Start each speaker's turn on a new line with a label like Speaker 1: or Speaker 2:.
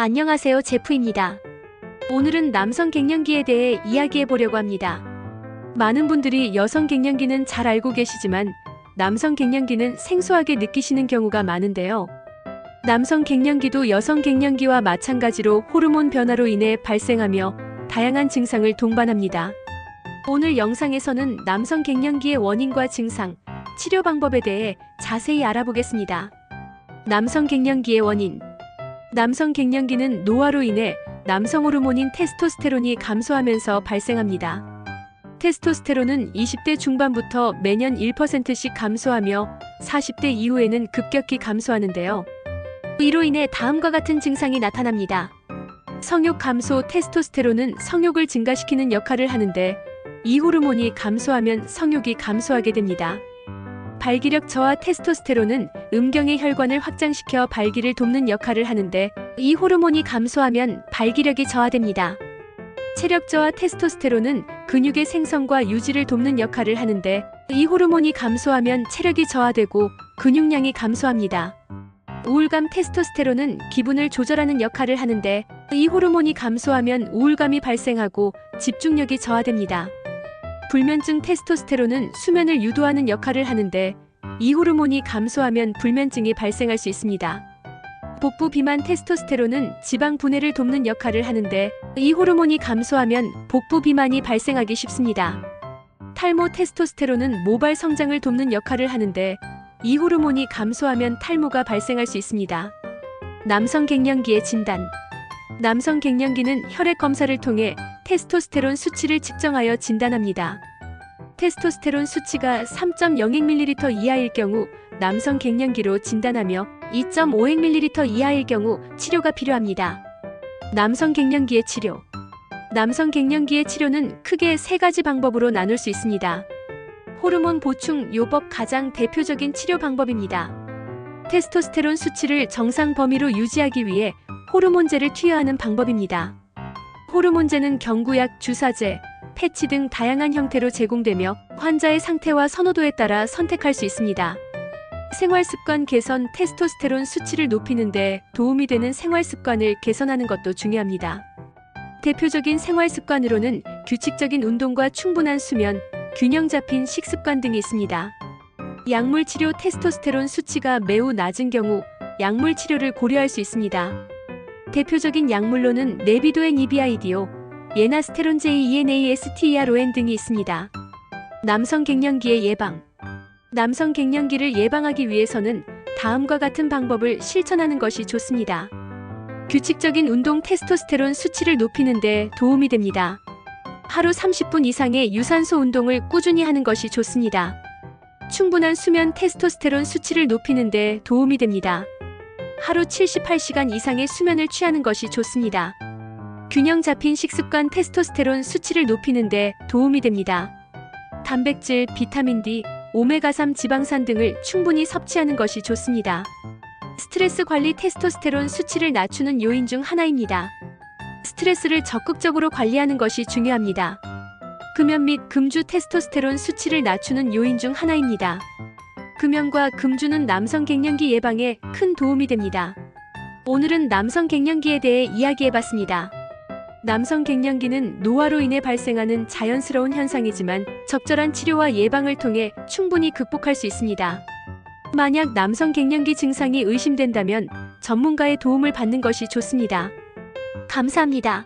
Speaker 1: 안녕하세요, 제프입니다. 오늘은 남성 갱년기에 대해 이야기해 보려고 합니다. 많은 분들이 여성 갱년기는 잘 알고 계시지만 남성 갱년기는 생소하게 느끼시는 경우가 많은데요. 남성 갱년기도 여성 갱년기와 마찬가지로 호르몬 변화로 인해 발생하며 다양한 증상을 동반합니다. 오늘 영상에서는 남성 갱년기의 원인과 증상, 치료 방법에 대해 자세히 알아보겠습니다. 남성 갱년기의 원인. 남성 갱년기는 노화로 인해 남성 호르몬인 테스토스테론이 감소하면서 발생합니다. 테스토스테론은 20대 중반부터 매년 1%씩 감소하며 40대 이후에는 급격히 감소하는데요. 이로 인해 다음과 같은 증상이 나타납니다. 성욕 감소. 테스토스테론은 성욕을 증가시키는 역할을 하는데 이 호르몬이 감소하면 성욕이 감소하게 됩니다. 발기력 저하. 테스토스테론은 음경의 혈관을 확장시켜 발기를 돕는 역할을 하는데 이 호르몬이 감소하면 발기력이 저하됩니다. 체력 저하. 테스토스테론은 근육의 생성과 유지를 돕는 역할을 하는데 이 호르몬이 감소하면 체력이 저하되고 근육량이 감소합니다. 우울감. 테스토스테론은 기분을 조절하는 역할을 하는데 이 호르몬이 감소하면 우울감이 발생하고 집중력이 저하됩니다. 불면증. 테스토스테론은 수면을 유도하는 역할을 하는데 이 호르몬이 감소하면 불면증이 발생할 수 있습니다. 복부 비만. 테스토스테론은 지방 분해를 돕는 역할을 하는데 이 호르몬이 감소하면 복부 비만이 발생하기 쉽습니다. 탈모. 테스토스테론은 모발 성장을 돕는 역할을 하는데 이 호르몬이 감소하면 탈모가 발생할 수 있습니다. 남성 갱년기의 진단. 남성 갱년기는 혈액 검사를 통해 테스토스테론 수치를 측정하여 진단합니다. 테스토스테론 수치가 3.0ml 이하일 경우 남성 갱년기로 진단하며 2.5ml 이하일 경우 치료가 필요합니다. 남성 갱년기의 치료. 남성 갱년기의 치료는 크게 세 가지 방법으로 나눌 수 있습니다. 호르몬 보충 요법 가장 대표적인 치료 방법입니다. 테스토스테론 수치를 정상 범위로 유지하기 위해 호르몬제를 투여하는 방법입니다. 호르몬제는 경구약, 주사제, 패치 등 다양한 형태로 제공되며 환자의 상태와 선호도에 따라 선택할 수 있습니다. 생활습관 개선. 테스토스테론 수치를 높이는 데 도움이 되는 생활습관을 개선하는 것도 중요합니다. 대표적인 생활습관으로는 규칙적인 운동과 충분한 수면, 균형 잡힌 식습관 등이 있습니다. 약물 치료. 테스토스테론 수치가 매우 낮은 경우 약물 치료를 고려할 수 있습니다. 대표적인 약물로는 네비도엔 EBIDO, 예나스테론 J, ENASTERON 등이 있습니다. 남성 갱년기의 예방. 남성 갱년기를 예방하기 위해서는 다음과 같은 방법을 실천하는 것이 좋습니다. 규칙적인 운동. 테스토스테론 수치를 높이는 데 도움이 됩니다. 하루 30분 이상의 유산소 운동을 꾸준히 하는 것이 좋습니다. 충분한 수면. 테스토스테론 수치를 높이는 데 도움이 됩니다. 하루 78시간 이상의 수면을 취하는 것이 좋습니다. 균형 잡힌 식습관. 테스토스테론 수치를 높이는 데 도움이 됩니다. 단백질, 비타민 D, 오메가3 지방산 등을 충분히 섭취하는 것이 좋습니다. 스트레스 관리. 테스토스테론 수치를 낮추는 요인 중 하나입니다. 스트레스를 적극적으로 관리하는 것이 중요합니다. 금연 및 금주. 테스토스테론 수치를 낮추는 요인 중 하나입니다. 금연과 금주는 남성 갱년기 예방에 큰 도움이 됩니다. 오늘은 남성 갱년기에 대해 이야기해봤습니다. 남성 갱년기는 노화로 인해 발생하는 자연스러운 현상이지만 적절한 치료와 예방을 통해 충분히 극복할 수 있습니다. 만약 남성 갱년기 증상이 의심된다면 전문가의 도움을 받는 것이 좋습니다. 감사합니다.